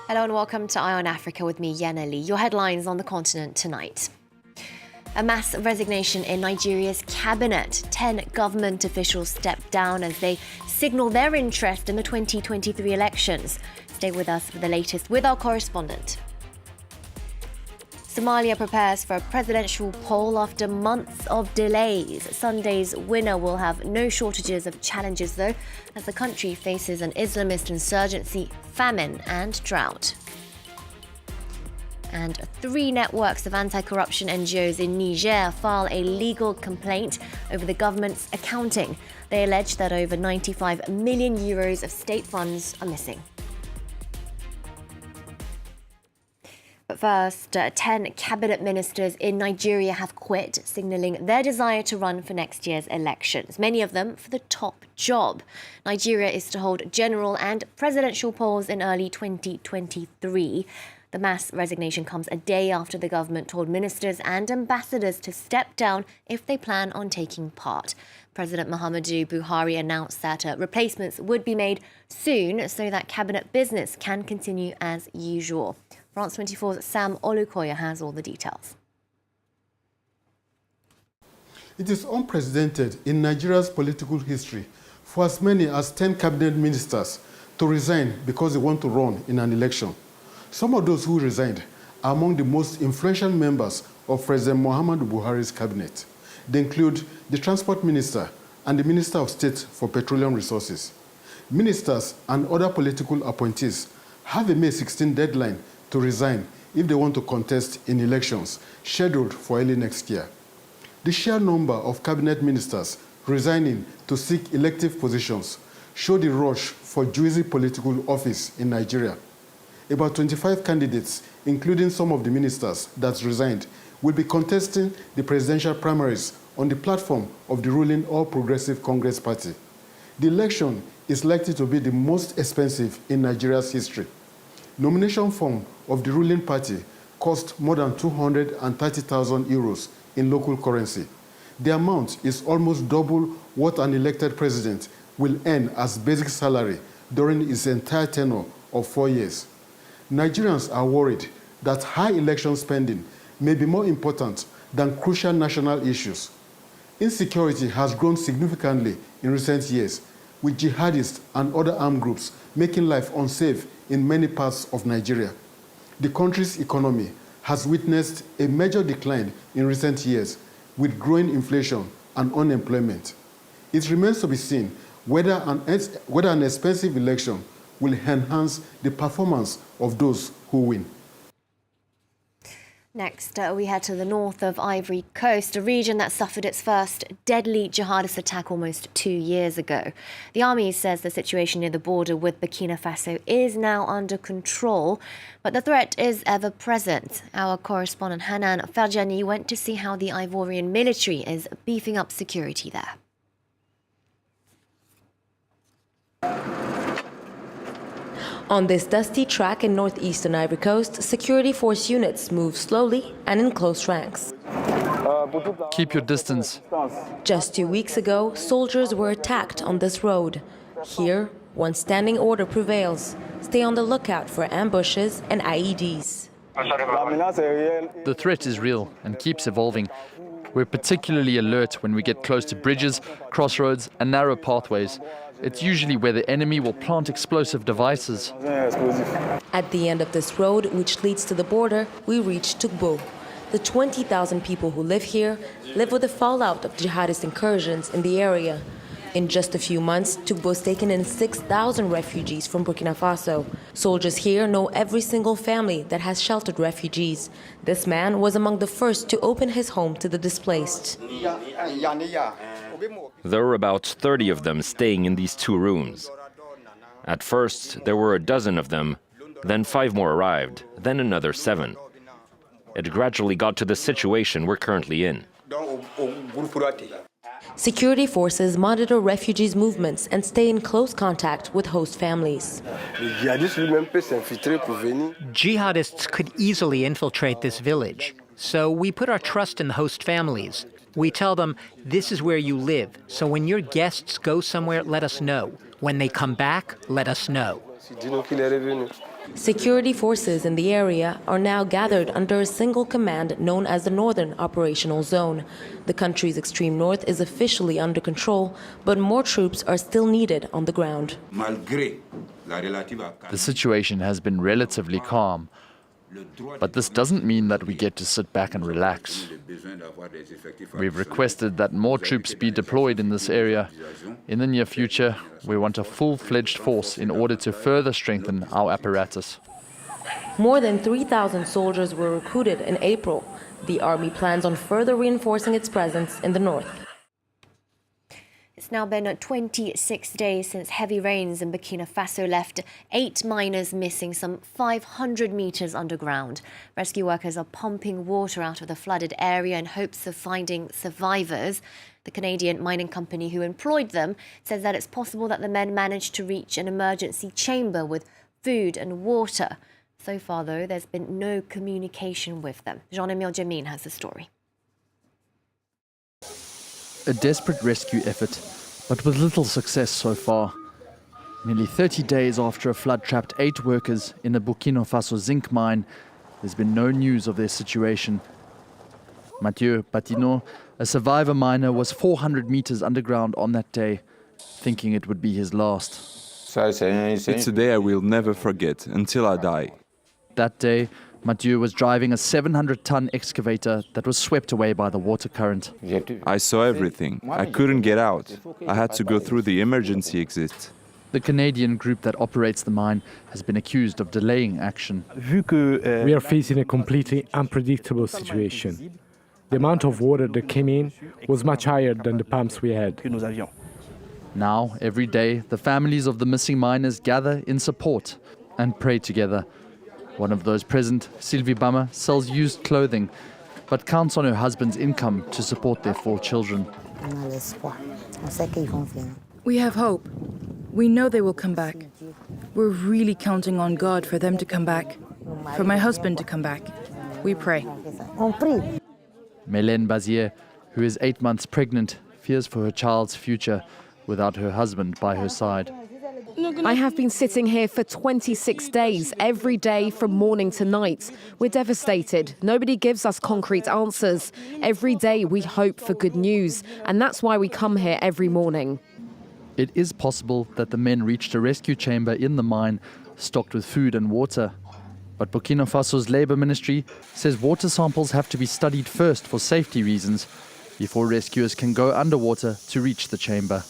Hello and welcome to Eye on Africa with me, Yana Lee. Your headlines on the continent tonight. A mass resignation in Nigeria's cabinet. 10 government officials stepped down as they signal their interest in the 2023 elections. Stay with us for the latest with our correspondent. Somalia prepares for a presidential poll after months of delays. Sunday's winner will have no shortages of challenges, though, as the country faces an Islamist insurgency, famine and drought. And 3 networks of anti-corruption NGOs in Niger file a legal complaint over the government's accounting. They allege that over 95 million euros of state funds are missing. But first, 10 cabinet ministers in Nigeria have quit, signalling their desire to run for next year's elections, many of them for the top job. Nigeria is to hold general and presidential polls in early 2023. The mass resignation comes a day after the government told ministers and ambassadors to step down if they plan on taking part. President Muhammadu Buhari announced that replacements would be made soon so that cabinet business can continue as usual. France 24's Sam Olukoya has all the details. It is unprecedented in Nigeria's political history for as many as 10 cabinet ministers to resign because they want to run in an election. Some of those who resigned are among the most influential members of President Muhammadu Buhari's cabinet. They include the Transport Minister and the Minister of State for Petroleum Resources. Ministers and other political appointees have a May 16 deadline to resign if they want to contest in elections scheduled for early next year. The sheer number of cabinet ministers resigning to seek elective positions show the rush for juicy political office in Nigeria. About 25 candidates, including some of the ministers that resigned, will be contesting the presidential primaries on the platform of the ruling All Progressive Congress Party. The election is likely to be the most expensive in Nigeria's history. Nomination form of the ruling party cost more than 230,000 euros in local currency. The amount is almost double what an elected president will earn as basic salary during his entire tenure of 4 years. Nigerians are worried that high election spending may be more important than crucial national issues. Insecurity has grown significantly in recent years, with jihadists and other armed groups making life unsafe in many parts of Nigeria. The country's economy has witnessed a major decline in recent years, with growing inflation and unemployment. It remains to be seen whether an expensive election will enhance the performance of those who win. Next, we head to the north of Ivory Coast, a region that suffered its first deadly jihadist attack almost 2 years ago. The army says the situation near the border with Burkina Faso is now under control, but the threat is ever present. Our correspondent Hanan Farjani went to see how the Ivorian military is beefing up security there. On this dusty track in northeastern Ivory Coast, security force units move slowly and in close ranks. Keep your distance. Just 2 weeks ago, soldiers were attacked on this road. Here, one standing order prevails. Stay on the lookout for ambushes and IEDs. The threat is real and keeps evolving. We're particularly alert when we get close to bridges, crossroads and narrow pathways. It's usually where the enemy will plant explosive devices. At the end of this road, which leads to the border, we reach Tugbo. The 20,000 people who live here live with the fallout of jihadist incursions in the area. In just a few months, Tugbo's taken in 6,000 refugees from Burkina Faso. Soldiers here know every single family that has sheltered refugees. This man was among the first to open his home to the displaced. There were about 30 of them staying in these 2 rooms. At first, there were a dozen of them, then 5 more arrived, then another 7. It gradually got to the situation we're currently in. Security forces monitor refugees' movements and stay in close contact with host families. Jihadists could easily infiltrate this village, so we put our trust in the host families. We tell them, this is where you live, so when your guests go somewhere, let us know. When they come back, let us know. Security forces in the area are now gathered under a single command known as the Northern Operational Zone. The country's extreme north is officially under control, but more troops are still needed on the ground. The situation has been relatively calm, but this doesn't mean that we get to sit back and relax. We've requested that more troops be deployed in this area. In the near future, we want a full-fledged force in order to further strengthen our apparatus. More than 3,000 soldiers were recruited in April. The army plans on further reinforcing its presence in the north. It's now been 26 days since heavy rains in Burkina Faso left 8 miners missing some 500 meters underground. Rescue workers are pumping water out of the flooded area in hopes of finding survivors. The Canadian mining company who employed them says that it's possible that the men managed to reach an emergency chamber with food and water. So far, though, there's been no communication with them. Jean-Emile Jamin has the story. A desperate rescue effort, but with little success so far. Nearly 30 days after a flood trapped 8 workers in a Burkina Faso zinc mine, there's been no news of their situation. Mathieu Patino, a survivor miner, was 400 meters underground on that day, thinking it would be his last. It's a day I will never forget until I die. That day, Mathieu was driving a 700-ton excavator that was swept away by the water current. I saw everything. I couldn't get out. I had to go through the emergency exit. The Canadian group that operates the mine has been accused of delaying action. We are facing a completely unpredictable situation. The amount of water that came in was much higher than the pumps we had. Now, every day, the families of the missing miners gather in support and pray together. One of those present, Sylvie Bama, sells used clothing, but counts on her husband's income to support their 4 children. We have hope. We know they will come back. We're really counting on God for them to come back, for my husband to come back. We pray. Mélène Bazier, who is 8 months pregnant, fears for her child's future without her husband by her side. I have been sitting here for 26 days, every day from morning to night. We're devastated. Nobody gives us concrete answers. Every day we hope for good news, and that's why we come here every morning. It is possible that the men reached a rescue chamber in the mine, stocked with food and water. But Burkina Faso's Labour Ministry says water samples have to be studied first for safety reasons before rescuers can go underwater to reach the chamber.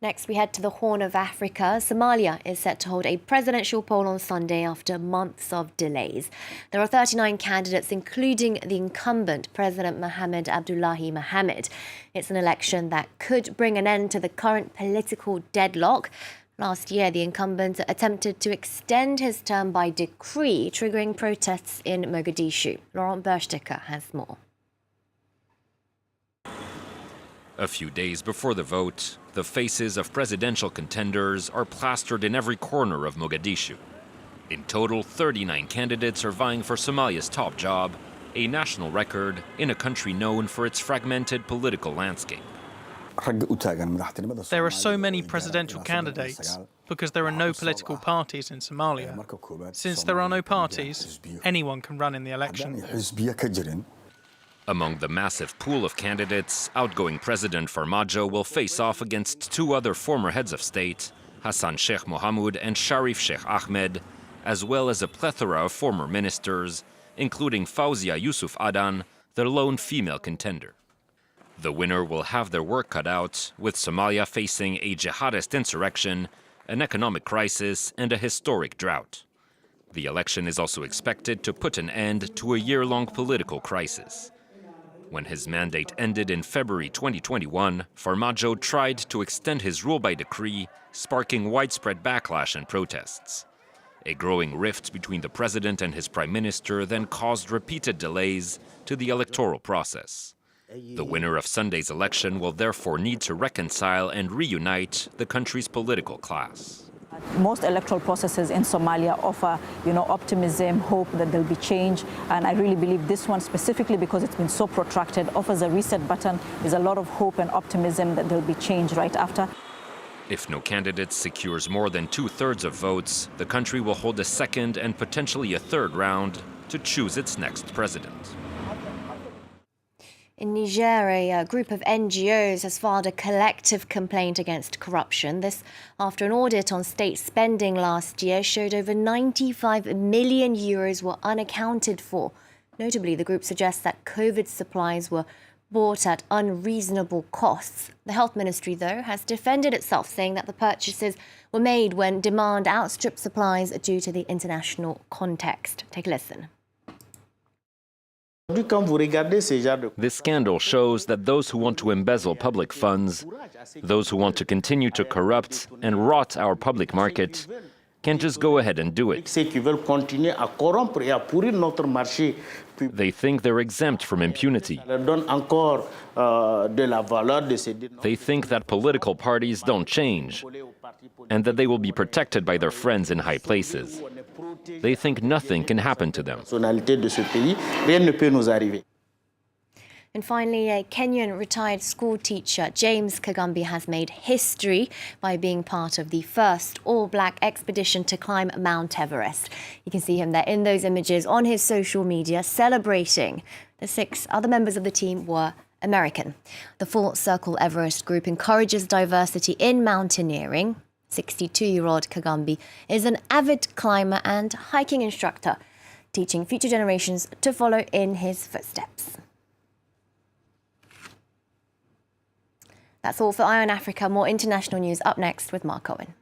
Next, we head to the Horn of Africa. Somalia is set to hold a presidential poll on Sunday after months of delays. There are 39 candidates, including the incumbent President Mohamed Abdullahi Mohamed. It's an election that could bring an end to the current political deadlock. Last year, the incumbent attempted to extend his term by decree, triggering protests in Mogadishu. Laurent Berstecker has more. A few days before the vote, the faces of presidential contenders are plastered in every corner of Mogadishu. In total, 39 candidates are vying for Somalia's top job, a national record in a country known for its fragmented political landscape. There are so many presidential candidates because there are no political parties in Somalia. Since there are no parties, anyone can run in the election. Among the massive pool of candidates, outgoing President Farmajo will face off against 2 other former heads of state, Hassan Sheikh Mohamud and Sharif Sheikh Ahmed, as well as a plethora of former ministers, including Fauzia Yusuf Adan, the lone female contender. The winner will have their work cut out, with Somalia facing a jihadist insurrection, an economic crisis, and a historic drought. The election is also expected to put an end to a year-long political crisis. When his mandate ended in February 2021, Farmajo tried to extend his rule by decree, sparking widespread backlash and protests. A growing rift between the president and his prime minister then caused repeated delays to the electoral process. The winner of Sunday's election will therefore need to reconcile and reunite the country's political class. Most electoral processes in Somalia offer, optimism, hope that there'll be change. And I really believe this one specifically, because it's been so protracted, offers a reset button. There's a lot of hope and optimism that there'll be change right after. If no candidate secures more than 2/3 of votes, the country will hold a second and potentially a third round to choose its next president. In Niger, a group of NGOs has filed a collective complaint against corruption. This after an audit on state spending last year showed over 95 million euros were unaccounted for. Notably, the group suggests that COVID supplies were bought at unreasonable costs. The Health Ministry, though, has defended itself, saying that the purchases were made when demand outstripped supplies due to the international context. Take a listen. This scandal shows that those who want to embezzle public funds, those who want to continue to corrupt and rot our public market, can just go ahead and do it. They think they're exempt from impunity. They think that political parties don't change and that they will be protected by their friends in high places. They think nothing can happen to them. And finally, a Kenyan retired school teacher, James Kagambi, has made history by being part of the first all-black expedition to climb Mount Everest. You can see him there in those images on his social media celebrating. The 6 other members of the team were American. The Full Circle Everest group encourages diversity in mountaineering. 62-year-old Kagambi is an avid climber and hiking instructor, teaching future generations to follow in his footsteps. That's all for Eye on Africa. More international news up next with Mark Owen.